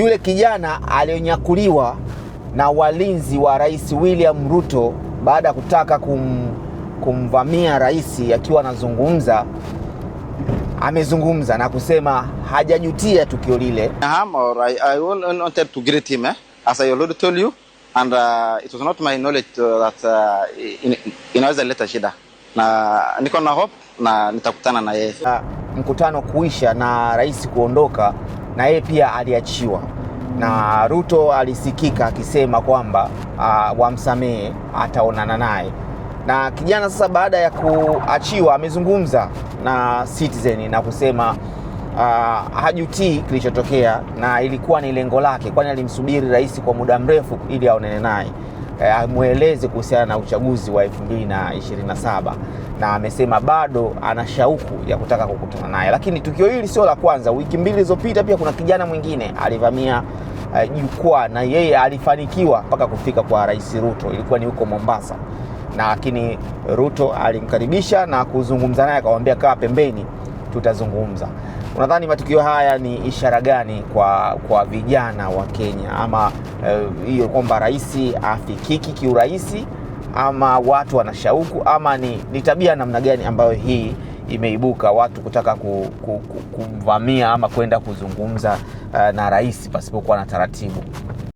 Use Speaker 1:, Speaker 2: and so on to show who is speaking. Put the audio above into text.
Speaker 1: Yule kijana alionyakuliwa na walinzi wa Rais William Ruto baada ya kutaka kumvamia rais akiwa anazungumza, amezungumza na kusema hajajutia tukio lile.
Speaker 2: I wanted to greet him, as I already told you, and it was not my knowledge that inaweza leta shida, na niko na hope na nitakutana na yeye.
Speaker 1: Mkutano kuisha na rais kuondoka, na yeye pia aliachiwa, na Ruto alisikika akisema kwamba wamsamehe, ataonana naye. Na kijana sasa baada ya kuachiwa amezungumza na Citizen na kusema hajutii kilichotokea, na ilikuwa ni lengo lake, kwani alimsubiri rais kwa muda mrefu ili aonane naye, amueleze kuhusiana na uchaguzi wa 2027, na amesema bado ana shauku ya kutaka kukutana naye. Lakini tukio hili sio la kwanza. Wiki mbili zilizopita pia kuna kijana mwingine alivamia jukwaa na yeye alifanikiwa mpaka kufika kwa Rais Ruto. Ilikuwa ni huko Mombasa, na lakini Ruto alimkaribisha na kuzungumza naye, akamwambia kaa pembeni, tutazungumza. Unadhani matukio haya ni ishara gani kwa vijana wa Kenya, ama hiyo kwamba rais afikiki kiurahisi, ama watu wana shauku, ama ni tabia namna gani ambayo hii imeibuka, watu kutaka kumvamia ama kwenda kuzungumza na rais pasipokuwa na taratibu?